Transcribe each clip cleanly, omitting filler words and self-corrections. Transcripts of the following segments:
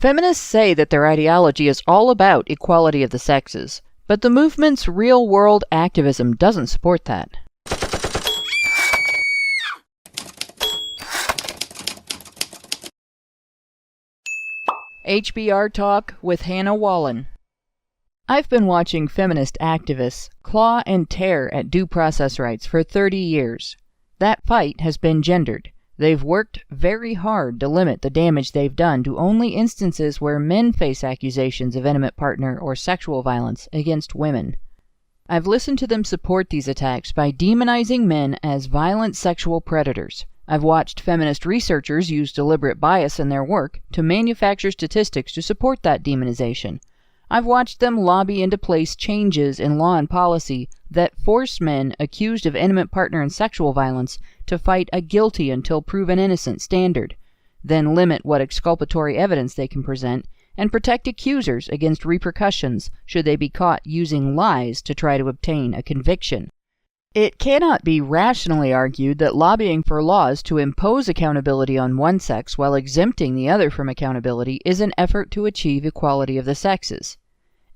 Feminists say that their ideology is all about equality of the sexes, but the movement's real-world activism doesn't support that. HBR Talk with Hannah Wallen. I've been watching feminist activists claw and tear at due process rights for 30 years. That fight has been gendered. They've worked very hard to limit the damage they've done to only instances where men face accusations of intimate partner or sexual violence against women. I've listened to them support these attacks by demonizing men as violent sexual predators. I've watched feminist researchers use deliberate bias in their work to manufacture statistics to support that demonization. I've watched them lobby into place changes in law and policy that force men accused of intimate partner and sexual violence to fight a guilty until proven innocent standard, then limit what exculpatory evidence they can present, and protect accusers against repercussions should they be caught using lies to try to obtain a conviction. It cannot be rationally argued that lobbying for laws to impose accountability on one sex while exempting the other from accountability is an effort to achieve equality of the sexes.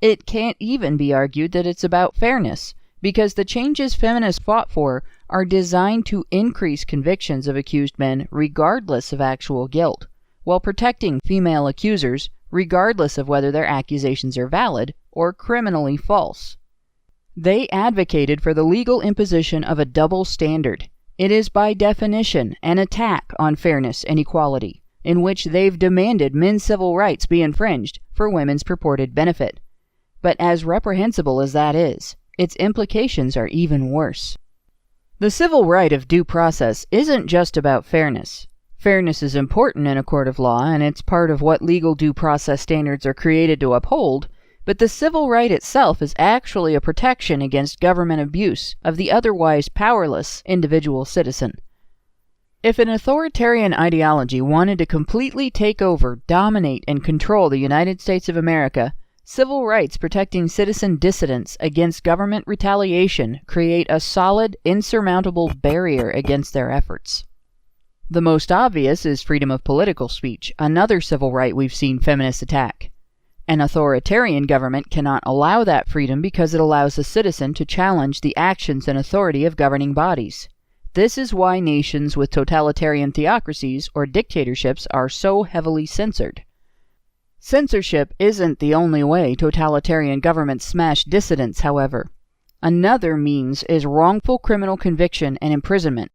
It can't even be argued that it's about fairness, because the changes feminists fought for are designed to increase convictions of accused men regardless of actual guilt, while protecting female accusers regardless of whether their accusations are valid or criminally false. They advocated for the legal imposition of a double standard. It is by definition an attack on fairness and equality, in which they've demanded men's civil rights be infringed for women's purported benefit. But as reprehensible as that is, its implications are even worse. The civil right of due process isn't just about fairness. Fairness is important in a court of law, and it's part of what legal due process standards are created to uphold, but the civil right itself is actually a protection against government abuse of the otherwise powerless individual citizen. If an authoritarian ideology wanted to completely take over, dominate, and control the United States of America, civil rights protecting citizen dissidents against government retaliation create a solid, insurmountable barrier against their efforts. The most obvious is freedom of political speech, another civil right we've seen feminists attack. An authoritarian government cannot allow that freedom because it allows a citizen to challenge the actions and authority of governing bodies. This is why nations with totalitarian theocracies or dictatorships are so heavily censored. Censorship isn't the only way totalitarian governments smash dissidents, however. Another means is wrongful criminal conviction and imprisonment.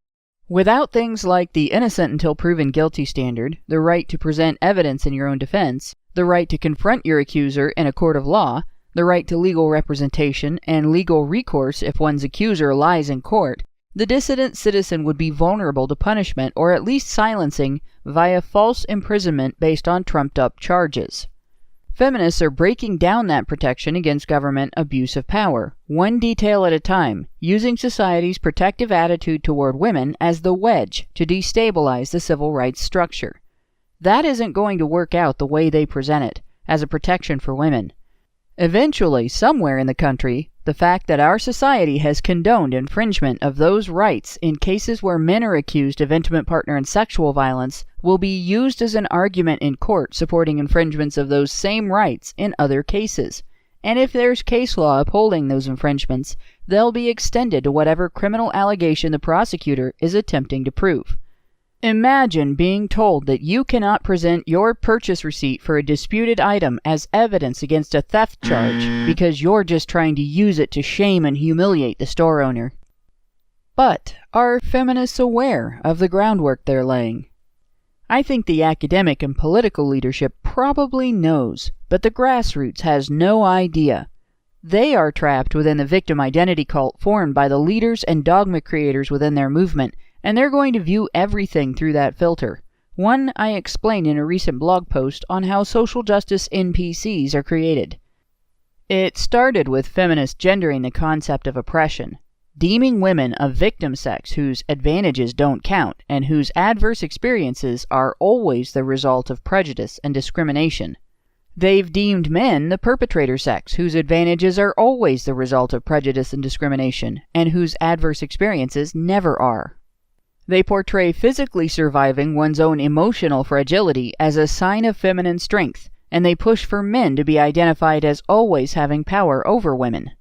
Without things like the innocent until proven guilty standard, the right to present evidence in your own defense, the right to confront your accuser in a court of law, the right to legal representation and legal recourse if one's accuser lies in court, the dissident citizen would be vulnerable to punishment or at least silencing via false imprisonment based on trumped-up charges. Feminists are breaking down that protection against government abuse of power, one detail at a time, using society's protective attitude toward women as the wedge to destabilize the civil rights structure. That isn't going to work out the way they present it, as a protection for women. Eventually, somewhere in the country, the fact that our society has condoned infringement of those rights in cases where men are accused of intimate partner and sexual violence will be used as an argument in court supporting infringements of those same rights in other cases. And if there's case law upholding those infringements, they'll be extended to whatever criminal allegation the prosecutor is attempting to prove. Imagine being told that you cannot present your purchase receipt for a disputed item as evidence against a theft charge because you're just trying to use it to shame and humiliate the store owner. But are feminists aware of the groundwork they're laying? I think the academic and political leadership probably knows, but the grassroots has no idea. They are trapped within the victim identity cult formed by the leaders and dogma creators within their movement, and they're going to view everything through that filter. One I explained in a recent blog post on how social justice NPCs are created. It started with feminists gendering the concept of oppression, deeming women a victim sex whose advantages don't count and whose adverse experiences are always the result of prejudice and discrimination. They've deemed men the perpetrator sex whose advantages are always the result of prejudice and discrimination, and whose adverse experiences never are. They portray physically surviving one's own emotional fragility as a sign of feminine strength, and they push for men to be identified as always having power over women.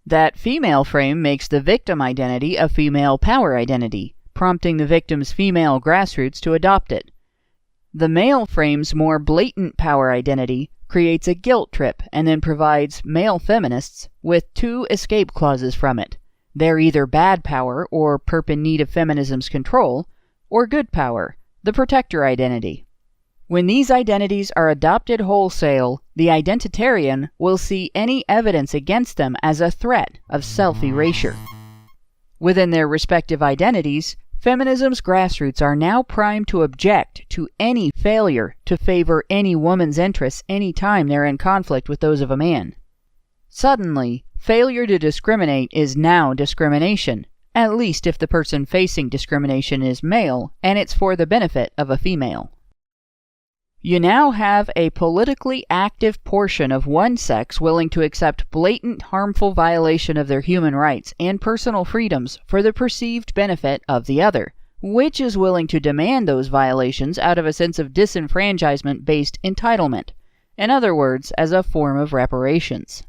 That female frame makes the victim identity a female power identity, prompting the victim's female grassroots to adopt it. The male frame's more blatant power identity creates a guilt trip and then provides male feminists with two escape clauses from it. They're either bad power, or perp in need of feminism's control, or good power, the protector identity. When these identities are adopted wholesale, the identitarian will see any evidence against them as a threat of self-erasure. Within their respective identities, feminism's grassroots are now primed to object to any failure to favor any woman's interests any time they're in conflict with those of a man. Suddenly, failure to discriminate is now discrimination, at least if the person facing discrimination is male and it's for the benefit of a female. You now have a politically active portion of one sex willing to accept blatant harmful violation of their human rights and personal freedoms for the perceived benefit of the other, which is willing to demand those violations out of a sense of disenfranchisement-based entitlement, in other words, as a form of reparations.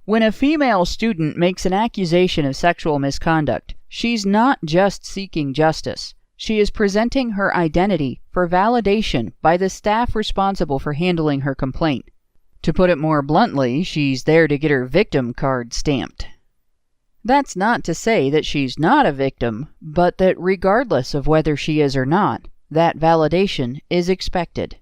When a female student makes an accusation of sexual misconduct, she's not just seeking justice. She is presenting her identity for validation by the staff responsible for handling her complaint. To put it more bluntly, she's there to get her victim card stamped. That's not to say that she's not a victim, but that regardless of whether she is or not, that validation is expected.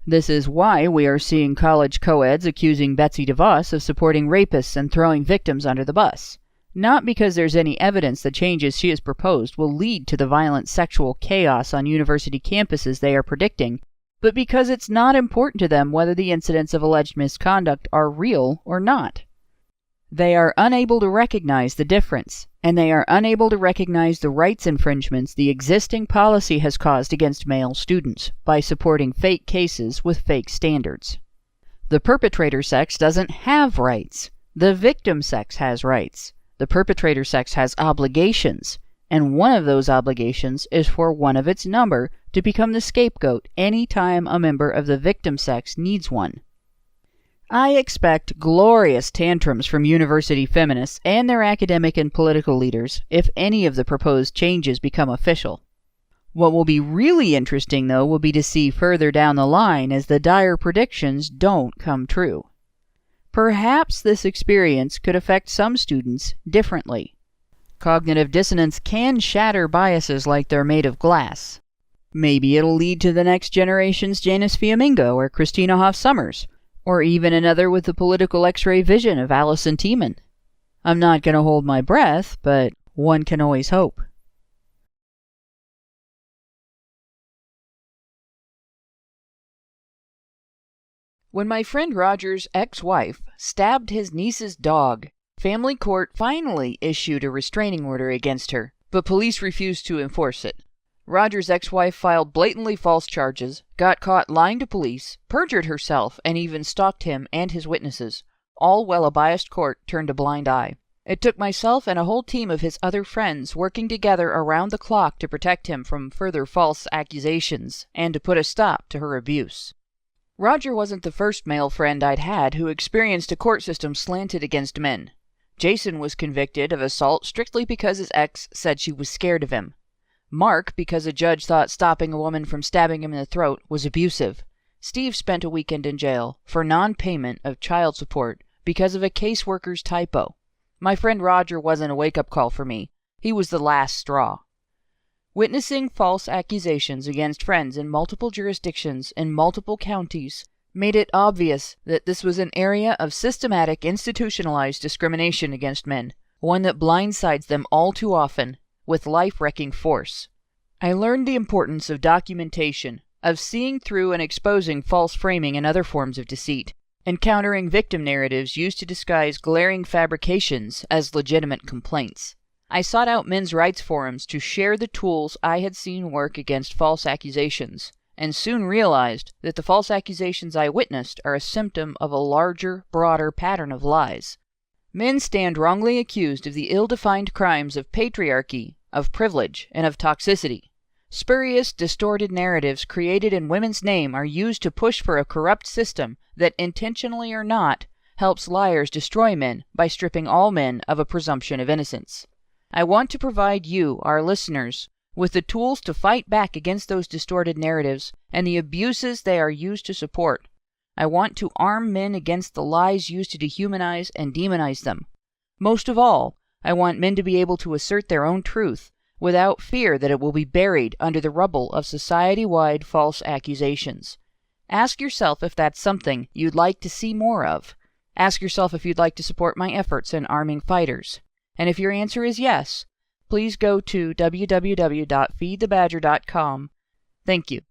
This is why we are seeing college co-eds accusing Betsy DeVos of supporting rapists and throwing victims under the bus. Not because there's any evidence the changes she has proposed will lead to the violent sexual chaos on university campuses they are predicting, but because it's not important to them whether the incidents of alleged misconduct are real or not. They are unable to recognize the difference, and they are unable to recognize the rights infringements the existing policy has caused against male students by supporting fake cases with fake standards. The perpetrator sex doesn't have rights. The victim sex has rights. The perpetrator sex has obligations, and one of those obligations is for one of its number to become the scapegoat any time a member of the victim sex needs one. I expect glorious tantrums from university feminists and their academic and political leaders if any of the proposed changes become official. What will be really interesting, though, will be to see further down the line as the dire predictions don't come true. Perhaps this experience could affect some students differently. Cognitive dissonance can shatter biases like they're made of glass. Maybe it'll lead to the next generation's Janice Fiamingo or Christina Hoff Sommers, or even another with the political X-ray vision of Alison. I'm not going to hold my breath, but one can always hope. When my friend Roger's ex-wife stabbed his niece's dog, family court finally issued a restraining order against her, but police refused to enforce it. Roger's ex-wife filed blatantly false charges, got caught lying to police, perjured herself, and even stalked him and his witnesses, all while a biased court turned a blind eye. It took myself and a whole team of his other friends working together around the clock to protect him from further false accusations and to put a stop to her abuse. Roger wasn't the first male friend I'd had who experienced a court system slanted against men. Jason was convicted of assault strictly because his ex said she was scared of him. Mark because a judge thought stopping a woman from stabbing him in the throat was abusive. Steve spent a weekend in jail for non-payment of child support because of a caseworker's typo. My friend Roger wasn't a wake-up call for me. He was the last straw. Witnessing false accusations against friends in multiple jurisdictions in multiple counties made it obvious that this was an area of systematic institutionalized discrimination against men, one that blindsides them all too often, with life-wrecking force. I learned the importance of documentation, of seeing through and exposing false framing and other forms of deceit, and countering victim narratives used to disguise glaring fabrications as legitimate complaints. I sought out men's rights forums to share the tools I had seen work against false accusations, and soon realized that the false accusations I witnessed are a symptom of a larger, broader pattern of lies. Men stand wrongly accused of the ill-defined crimes of patriarchy, of privilege, and of toxicity. Spurious, distorted narratives created in women's name are used to push for a corrupt system that, intentionally or not, helps liars destroy men by stripping all men of a presumption of innocence. I want to provide you, our listeners, with the tools to fight back against those distorted narratives and the abuses they are used to support. I want to arm men against the lies used to dehumanize and demonize them. Most of all, I want men to be able to assert their own truth without fear that it will be buried under the rubble of society-wide false accusations. Ask yourself if that's something you'd like to see more of. Ask yourself if you'd like to support my efforts in arming fighters. And if your answer is yes, please go to www.feedthebadger.com. Thank you.